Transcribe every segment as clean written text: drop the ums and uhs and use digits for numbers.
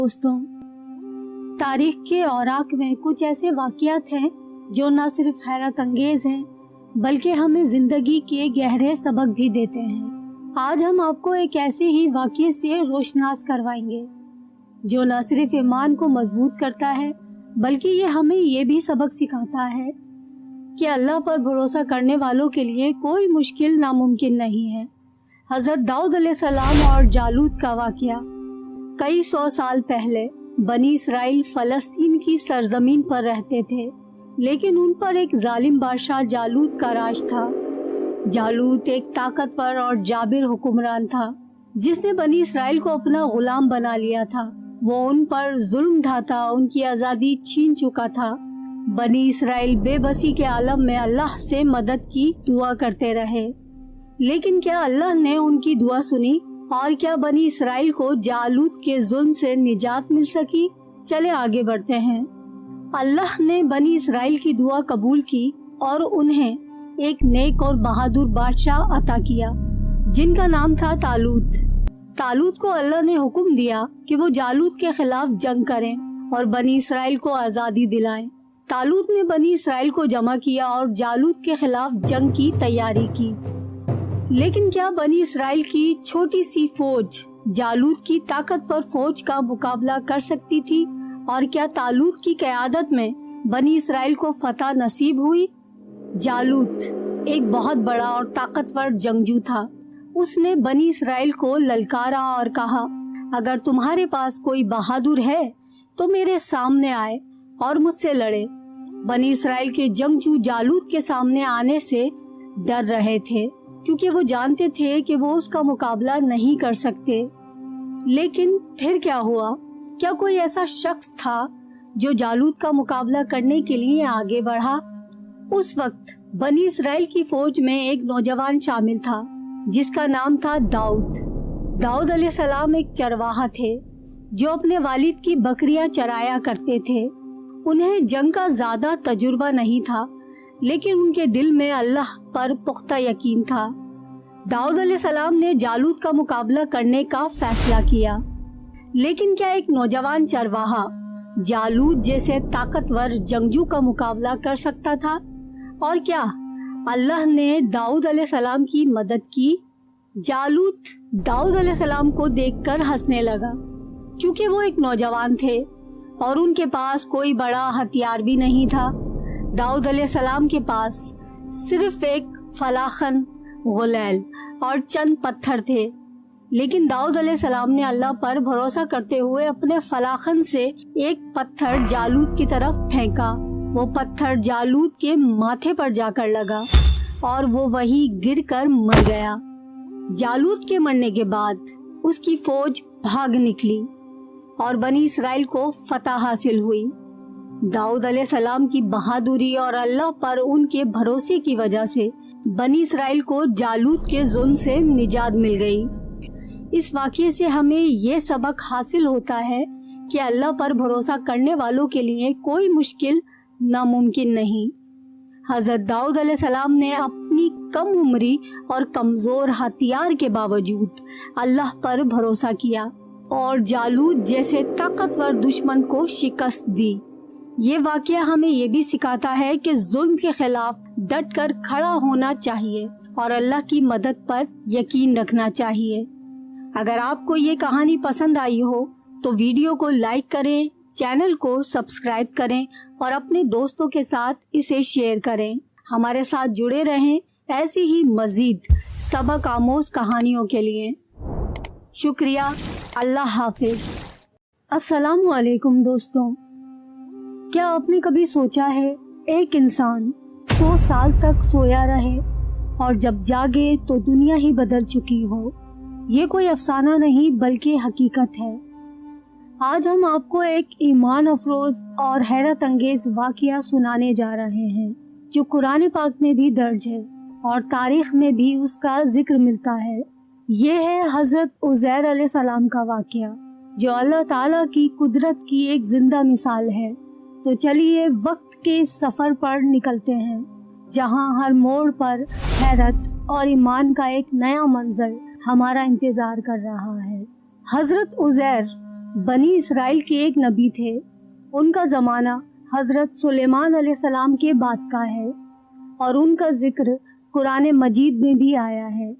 दोस्तों, तारीख के औराक में कुछ ऐसे वाक़यात हैं जो न सिर्फ हैरत अंगेज हैं बल्कि हमें जिंदगी के गहरे सबक भी देते हैं। आज हम आपको एक ऐसे ही वाक़ये से रोशनास करवाएंगे जो न सिर्फ ईमान को मजबूत करता है बल्कि ये हमें ये भी सबक सिखाता है कि अल्लाह पर भरोसा करने वालों के लिए कोई मुश्किल नामुमकिन नहीं है। हज़रत दाऊद अलैहिस्सलाम और जालूत का वाक़या। कई 100 साल पहले बनी इसराइल फलस्तीन की सरजमीन पर रहते थे, लेकिन उन पर एक जालिम बादशाह जालूत का राज था। जालूत एक ताकतवर और जाबिर हुक्मरान था जिसने बनी इसराइल को अपना गुलाम बना लिया था। वो उन पर जुल्म ढाता, उनकी आज़ादी छीन चुका था। बनी इसराइल बेबसी के आलम में अल्लाह से मदद की दुआ करते रहे, लेकिन क्या अल्लाह ने उनकी दुआ सुनी? और क्या बनी इसराइल को जालूत के जुल्म से निजात मिल सकी? चले आगे बढ़ते हैं। अल्लाह ने बनी इसराइल की दुआ कबूल की और उन्हें एक नेक और बहादुर बादशाह अता किया जिनका नाम था तालूत। तालूत को अल्लाह ने हुक्म दिया कि वो जालूत के खिलाफ जंग करें और बनी इसराइल को आज़ादी दिलाएं। तालूत ने बनी इसराइल को जमा किया और जालूत के खिलाफ जंग की तैयारी की, लेकिन क्या बनी इसराइल की छोटी सी फौज जालूत की ताकतवर फौज का मुकाबला कर सकती थी? और क्या तालूत की क़यादत में बनी इसराइल को फतह नसीब हुई? जालूत एक बहुत बड़ा और ताकतवर जंगजू था। उसने बनी इसराइल को ललकारा और कहा, अगर तुम्हारे पास कोई बहादुर है तो मेरे सामने आए और मुझसे लड़े। बनी इसराइल के जंगजू जालूत के सामने आने से डर रहे थे क्योंकि वो जानते थे कि वो उसका मुकाबला नहीं कर सकते। लेकिन फिर क्या हुआ? क्या कोई ऐसा शख्स था जो जालूत का मुकाबला करने के लिए आगे बढ़ा? उस वक्त बनी इसराइल की फौज में एक नौजवान शामिल था जिसका नाम था दाऊद। दाऊद अलैहिस्सलाम एक चरवाहा थे जो अपने वालिद की बकरियां चराया करते थे। उन्हें जंग का ज्यादा तजुर्बा नहीं था, लेकिन उनके दिल में अल्लाह पर पुख्ता यकीन था। दाऊद अलैहिस्सलाम ने जालूत का मुकाबला करने का फैसला किया, लेकिन क्या एक नौजवान चरवाहा जालूत जैसे ताकतवर जंगजू का मुकाबला कर सकता था? और क्या अल्लाह ने दाऊद अलैहिस्सलाम की मदद की? जालूत दाऊद अलैहिस्सलाम को देखकर हंसने लगा क्योंकि वो एक नौजवान थे और उनके पास कोई बड़ा हथियार भी नहीं था। दाऊद अलैहिस्सलाम के पास सिर्फ एक फलाखन, गुलैल और चंद पत्थर थे, लेकिन दाऊद अलैहिस्सलाम ने अल्लाह पर भरोसा करते हुए अपने फलाखन से एक पत्थर जालूत की तरफ फेंका। वो पत्थर जालूत के माथे पर जाकर लगा और वो वहीं गिरकर मर गया। जालूत के मरने के बाद उसकी फौज भाग निकली और बनी इसराइल को फतह हासिल हुई। दाऊद अलैहिस्सलाम की बहादुरी और अल्लाह पर उनके भरोसे की वजह से बनी इसराइल को जालूत के जुल्म से निजात मिल गई। इस वाक़ये से हमें ये सबक हासिल होता है कि अल्लाह पर भरोसा करने वालों के लिए कोई मुश्किल नामुमकिन नहीं। हज़रत दाऊद अलैहिस्सलाम ने अपनी कम उम्री और कमज़ोर हथियार के बावजूद अल्लाह पर भरोसा किया और जालूत जैसे ताकतवर दुश्मन को शिकस्त दी। ये वाक़या हमें ये भी सिखाता है कि जुल्म के खिलाफ डट कर खड़ा होना चाहिए और अल्लाह की मदद पर यकीन रखना चाहिए। अगर आपको ये कहानी पसंद आई हो तो वीडियो को लाइक करें, चैनल को सब्सक्राइब करें और अपने दोस्तों के साथ इसे शेयर करें। हमारे साथ जुड़े रहें ऐसी ही मजीद सबक आमोज कहानियों के लिए। शुक्रिया। अल्लाह हाफिज। अस्सलामु अलैकुम दोस्तों, क्या आपने कभी सोचा है एक इंसान 100 साल तक सोया रहे और जब जागे तो दुनिया ही बदल चुकी हो? ये कोई अफसाना नहीं बल्कि हकीकत है। आज हम आपको एक ईमान अफरोज और हैरत अंगेज वाक़या सुनाने जा रहे हैं जो कुरान पाक में भी दर्ज है और तारीख में भी उसका जिक्र मिलता है। ये है हज़रत उज़ैर अलैहिस्सलाम का वाक़या जो अल्लाह ताला की कुदरत की एक जिंदा मिसाल है। तो चलिए वक्त के इस सफ़र पर निकलते हैं जहाँ हर मोड़ पर हैरत और ईमान का एक नया मंजर हमारा इंतज़ार कर रहा है। हज़रत उज़ैर बनी इसराइल के एक नबी थे। उनका ज़माना हज़रत सुलेमान अलैहिस्सलाम के बाद का है और उनका जिक्र कुरान मजीद में भी आया है।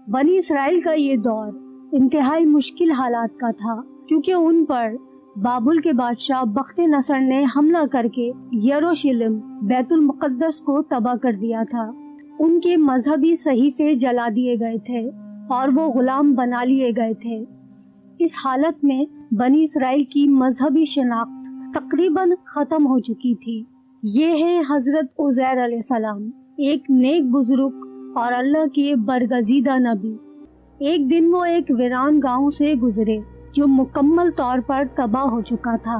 बनी इसराइल का ये दौर इंतहाई मुश्किल हालात का था, क्योंकि उन पर बाबुल के बादशाह बख्त नसर ने हमला करके यरूशलेम बैतुल मुक़द्दस को तबाह कर दिया था। उनके मजहबी सहीफे जला दिए गए थे और वो गुलाम बना लिए गए थे। इस हालत में बनी इसराइल की मजहबी शनाख्त तकरीबन खत्म हो चुकी थी। ये है हजरत उज़ैर अलैहिस्सलाम, एक नेक बुजुर्ग और अल्लाह के बरगजीदा नबी। एक दिन वो एक वीरान गांव से गुजरे जो मुकम्मल तौर पर तबाह हो चुका था।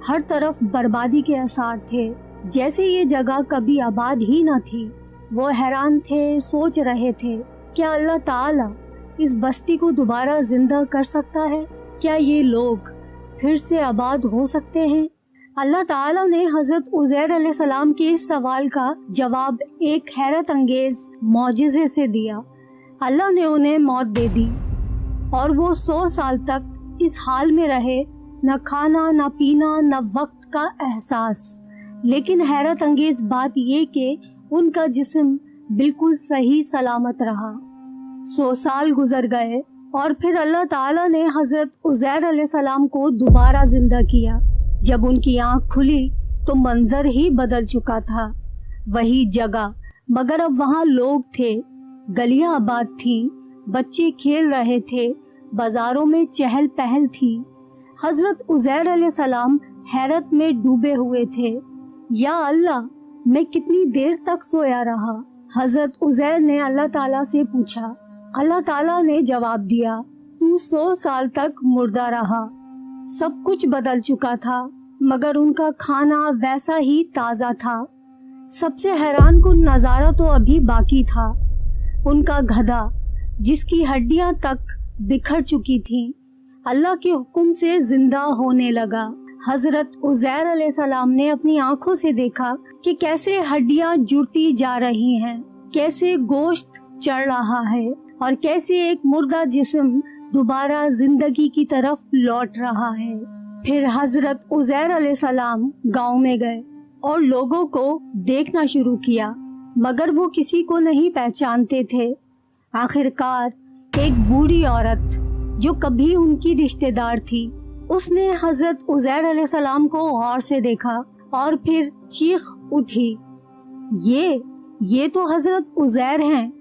हर तरफ बर्बादी के आसार थे, जैसे ये जगह कभी आबाद ही न थी। वो हैरान थे, सोच रहे थे, क्या अल्लाह ताला इस बस्ती को दोबारा जिंदा कर सकता है? क्या ये लोग फिर से आबाद हो सकते हैं? अल्लाह ताला ने हजरत उज़ैर अलैहिस्सलाम के इस सवाल का जवाब एक हैरत अंगेज मौजिज़े से दिया। अल्लाह ने उन्हें मौत दे दी और वो 100 साल तक इस हाल में रहे, न खाना न पीना न वक्त का एहसास। लेकिन हैरत अंगेज बात ये कि उनका जिस्म बिल्कुल सही सलामत रहा। 100 साल गुजर गए और फिर अल्लाह ताला ने हजरत उज़ैर अलैहिस्सलाम को दोबारा जिंदा किया। जब उनकी आंख खुली तो मंजर ही बदल चुका था। वही जगह, मगर अब वहाँ लोग थे, गलियां आबाद थी, बच्चे खेल रहे थे, बाजारों में चहल पहल थी। हजरत उज़ैर अलैहिस्सलाम हैरत में डूबे हुए थे। या अल्लाह, मैं कितनी देर तक सोया रहा? हजरत उज़ैर ने अल्लाह ताला से पूछा। अल्लाह ताला ने जवाब दिया, तू 100 साल तक मुर्दा रहा। सब कुछ बदल चुका था, मगर उनका खाना वैसा ही ताज़ा था। सबसे हैरान कुन नज़ारा तो अभी बाकी था। उनका गधा, जिसकी हड्डियां तक बिखर चुकी थीं, अल्लाह के हुक्म से जिंदा होने लगा। हजरत उज़ैर अलैहिस्सलाम ने अपनी आंखों से देखा कि कैसे हड्डियां जुड़ती जा रही हैं, कैसे गोश्त चढ़ रहा है और कैसे एक मुर्दा जिस्म दोबारा जिंदगी की तरफ लौट रहा है। फिर हजरत उज़ैर अलैहिस्सलाम गांव में गए और लोगों को देखना शुरू किया, मगर वो किसी को नहीं पहचानते थे। आखिरकार एक बूढ़ी औरत जो कभी उनकी रिश्तेदार थी, उसने हजरत उज़ैर अलैहिस्सलाम को गौर से देखा और फिर चीख उठी, ये तो हजरत उज़ैर हैं,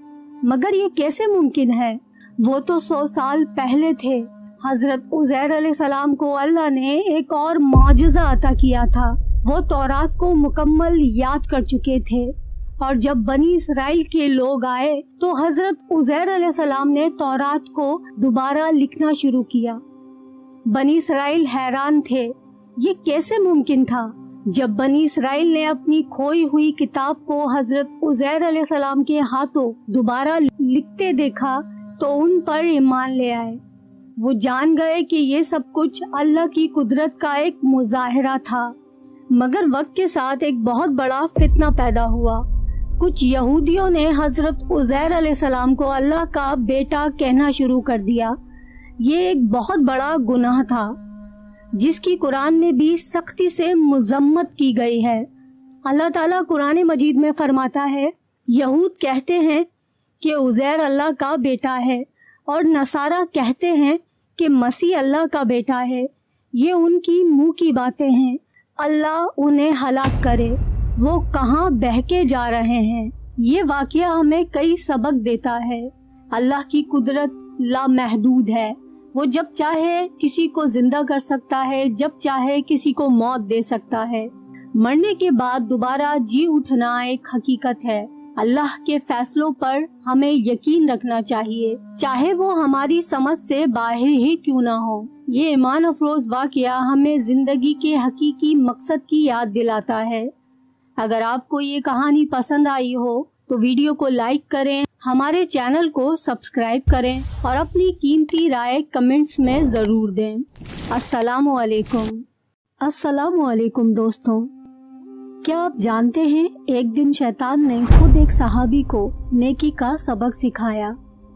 मगर ये कैसे मुमकिन है? वो तो 100 साल पहले थे। हजरत उज़ैर अलैहिस्सलाम को अल्लाह ने एक और मौजज़ा अता किया था। वो तौरात को मुकम्मल याद कर चुके थे और जब बनी इसराइल के लोग आए तो हजरत उज़ैर अलैहिस्सलाम ने तौरात को दोबारा लिखना शुरू किया। बनी इसराइल हैरान थे, ये कैसे मुमकिन था? जब बनी इसराइल ने अपनी खोई हुई किताब को हजरत उज़ैर अलैहिस्सलाम के हाथों दोबारा लिखते देखा तो उन पर ईमान ले आए। वो जान गए कि ये सब कुछ अल्लाह की कुदरत का एक मुजाहिरा था। मगर वक्त के साथ एक बहुत बड़ा फितना पैदा हुआ। कुछ यहूदियों ने हजरत उज़ैर अलैहिस्सलाम को अल्लाह का बेटा कहना शुरू कर दिया। ये एक बहुत बड़ा गुनाह था जिसकी कुरान में भी सख्ती से मजम्मत की गई है। अल्लाह ताला कुरान मजीद में फरमाता है, यहूद कहते हैं कि उज़ैर अल्लाह का बेटा है और नसारा कहते हैं कि मसीह अल्लाह का बेटा है। ये उनकी मुंह की बातें हैं, अल्लाह उन्हें हलाक करे, वो कहाँ बहके जा रहे हैं। ये वाक़या हमें कई सबक देता है। अल्लाह की कुदरत लामहदूद है। वो जब चाहे किसी को जिंदा कर सकता है, जब चाहे किसी को मौत दे सकता है। मरने के बाद दोबारा जी उठना एक हकीकत है। अल्लाह के फैसलों पर हमें यकीन रखना चाहिए, चाहे वो हमारी समझ से बाहर ही क्यों ना हो। ये ईमान अफरोज वाक़या हमें जिंदगी के हकीकी मकसद की याद दिलाता है। अगर आपको ये कहानी पसंद आई हो तो वीडियो को लाइक करें, हमारे चैनल को सब्सक्राइब करें और अपनी कीमती राय कमेंट्स में ज़रूर दें। अस्सलामु अलैकुम दोस्तों, क्या आप जानते हैं एक दिन शैतान ने खुद एक सहाबी को नेकी का सबक सिखाया।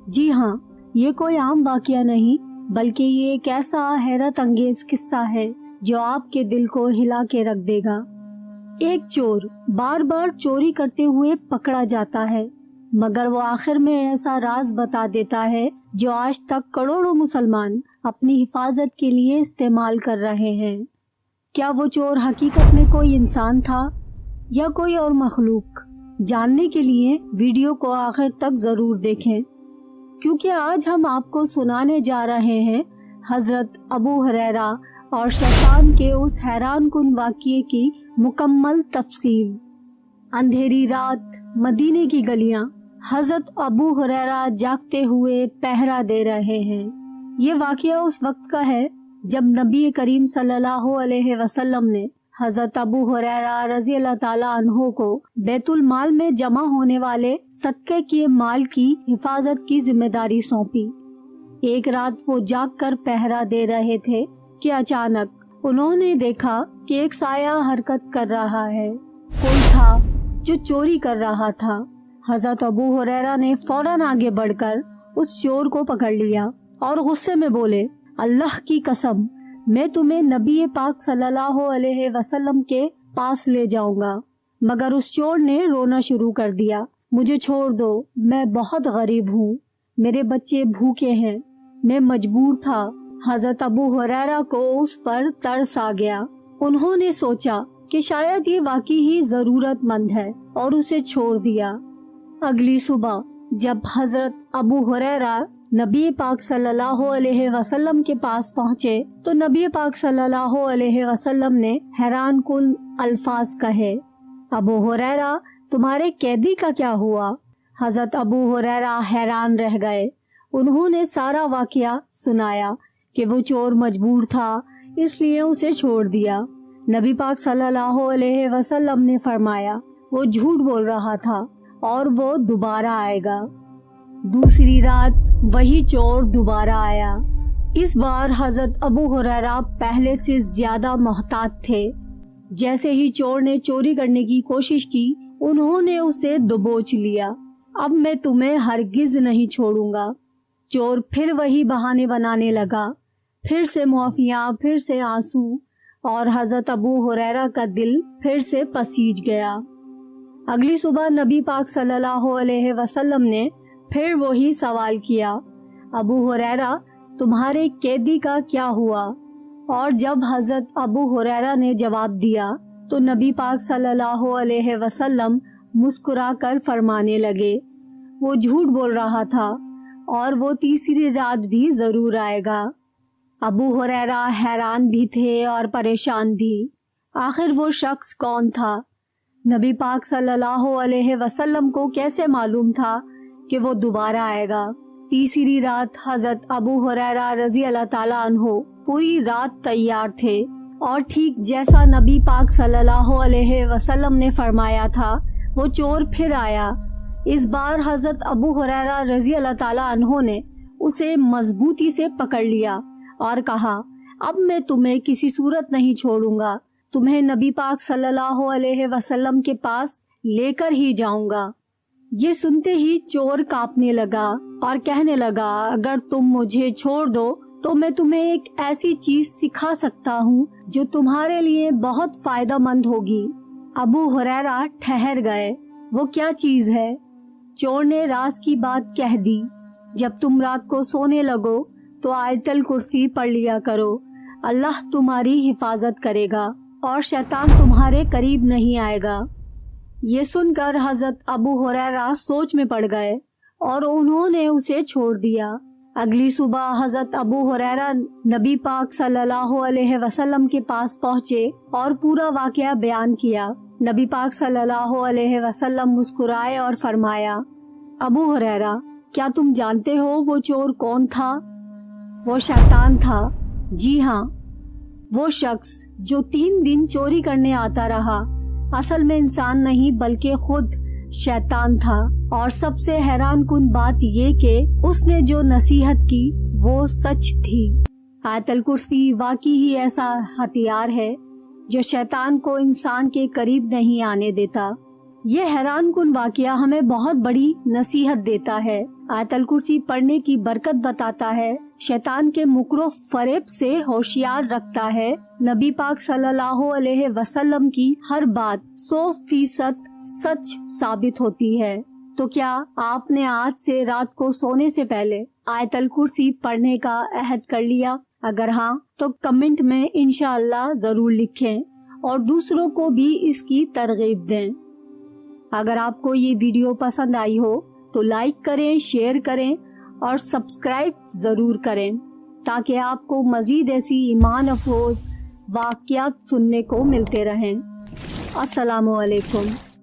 जी हाँ, ये कोई आम वाक़या नहीं बल्कि ये एक ऐसा हैरत अंगेज किस्सा है जो आपके दिल को हिला के रख देगा। एक चोर बार बार चोरी करते हुए पकड़ा जाता है, मगर वो आखिर में ऐसा राज बता देता है जो आज तक करोड़ों मुसलमान अपनी हिफाजत के लिए इस्तेमाल कर रहे हैं। क्या वो चोर हकीकत में कोई इंसान था या कोई और मखलूक? जानने के लिए वीडियो को आखिर तक जरूर देखें, क्योंकि आज हम आपको सुनाने जा रहे हैं हजरत अबू हुरैरा और शैतान के उस हैरान कुन वाक़ये की मुकम्मल तफसील। अंधेरी रात, मदीने की गलियां, हजरत अबू हुरैरा जागते हुए पहरा दे रहे हैं। ये वाक़या उस वक्त का है जब नबी करीम सल्लल्लाहु अलैहि वसल्लम ने हजरत अबू हुरैरा रज़ी अल्लाह ताला अन्हो को बैतुल माल में जमा होने वाले सदक़े के माल की हिफाजत की जिम्मेदारी सौंपी। एक रात वो जाग कर पहरा दे रहे थे कि अचानक उन्होंने देखा कि एक साया हरकत कर रहा है। कोई था जो चोरी कर रहा था। हजरत अबू हुरैरा ने फौरन आगे बढ़कर उस चोर को पकड़ लिया और गुस्से में बोले, अल्लाह की कसम, मैं तुम्हें नबी पाक सल्लल्लाहु अलैहि वसल्लम के पास ले जाऊंगा। मगर उस चोर ने रोना शुरू कर दिया, मुझे छोड़ दो, मैं बहुत गरीब हूँ, मेरे बच्चे भूखे हैं, मैं मजबूर था। हजरत अबू हुरैरा को उस पर तरस आ गया। उन्होंने सोचा कि शायद ये वाकई ही जरूरतमंद है और उसे छोड़ दिया। अगली सुबह जब हजरत अबू हुरैरा नबी पाक सल्लल्लाहु अलैहि वसल्लम के पास पहुँचे तो नबी पाक सल्लल्लाहु अलैहि वसल्लम ने हैरान कुन अल्फाज कहे, अबू हुरैरा, तुम्हारे कैदी का क्या हुआ? हजरत अबू हुरैरा हैरान रह गए। उन्होंने सारा वाकया सुनाया कि वो चोर मजबूर था, इसलिए उसे छोड़ दिया। नबी पाक सल्लल्लाहु अलैहि वसल्लम ने फरमाया, वो झूठ बोल रहा था और वो दोबारा आएगा। दूसरी रात वही चोर दोबारा आया। इस बार हजरत अबू हुरैरा पहले से ज्यादा मोहतात थे। जैसे ही चोर ने चोरी करने की कोशिश की, उन्होंने उसे दबोच लिया। अब मैं तुम्हें हरगिज नहीं छोड़ूंगा। चोर फिर वही बहाने बनाने लगा, फिर से मुआफिया, फिर से आंसू, और हजरत अबू हुरैरा का दिल फिर से पसीज गया। अगली सुबह नबी पाक सल्लल्लाहु अलैहि वसल्लम ने फिर वही सवाल किया, अबू हुरैरा, तुम्हारे कैदी का क्या हुआ? और जब हजरत अबू हुरैरा ने जवाब दिया तो नबी पाक सल्लल्लाहु अलैहि वसल्लम मुस्कुराकर फरमाने लगे, वो झूठ बोल रहा था और वो तीसरी रात भी जरूर आएगा। अबू हुरैरा हैरान भी थे और परेशान भी। आखिर वो शख्स कौन था? नबी पाक सल्लल्लाहु अलैहि वसल्लम को कैसे मालूम था कि वो दोबारा आएगा? तीसरी रात हजरत अबू हुरैरा रज़ी अल्लाह ताला अन्हो पूरी रात तैयार थे और ठीक जैसा नबी पाक सल्लल्लाहु अलैहि वसल्लम ने फरमाया था, वो चोर फिर आया। इस बार हजरत अबू हुरैरा रज़ी अल्लाह ताला अन्हो ने उसे मजबूती से पकड़ लिया और कहा, अब मैं तुम्हें किसी सूरत नहीं छोड़ूंगा, तुम्हें नबी पाक सल्लल्लाहु अलैहि वसल्लम के पास लेकर ही जाऊंगा। ये सुनते ही चोर कांपने लगा और कहने लगा, अगर तुम मुझे छोड़ दो तो मैं तुम्हें एक ऐसी चीज सिखा सकता हूँ जो तुम्हारे लिए बहुत फायदेमंद होगी। अबू हुरैरा ठहर गए। वो क्या चीज है? चोर ने राज की बात कह दी। जब तुम रात को सोने लगो तो आयतल कुर्सी पढ़ लिया करो, अल्लाह तुम्हारी हिफाजत करेगा और शैतान तुम्हारे करीब नहीं आएगा। ये सुनकर हजरत अबू हुरैरा सोच में पड़ गए और उन्होंने उसे छोड़ दिया। अगली सुबह हजरत अबू हुरैरा नबी पाक सल्लल्लाहु अलैहि वसल्लम के पास पहुँचे और पूरा वाकया बयान किया। नबी पाक सल्लल्लाहु अलैहि वसल्लम मुस्कुराए और फरमाया, अबू हुरैरा, क्या तुम जानते हो वो चोर कौन था? वो शैतान था। जी हाँ, वो शख्स जो 3 दिन चोरी करने आता रहा, असल में इंसान नहीं बल्कि खुद शैतान था। और सबसे हैरान कुन बात ये कि उसने जो नसीहत की वो सच थी। आयतल कुर्सी वाकई ही ऐसा हथियार है जो शैतान को इंसान के करीब नहीं आने देता। یہ حیران کن واقعہ ہمیں بہت بڑی نصیحت دیتا ہے۔ آیت الکرسی پڑھنے کی برکت بتاتا ہے، شیطان کے مکر و فریب سے ہوشیار رکھتا ہے، نبی پاک صلی اللہ علیہ وسلم کی ہر بات 100% سچ ثابت ہوتی ہے۔ تو کیا آپ نے آج سے رات کو سونے سے پہلے آیت الکرسی پڑھنے کا عہد کر لیا؟ اگر ہاں تو کمنٹ میں انشاءاللہ ضرور لکھیں اور دوسروں کو بھی اس کی ترغیب دیں۔ اگر آپ کو یہ ویڈیو پسند آئی ہو تو لائک کریں، شیئر کریں اور سبسکرائب ضرور کریں تاکہ آپ کو مزید ایسی ایمان افروز واقعات سننے کو ملتے رہیں۔ السلام علیکم۔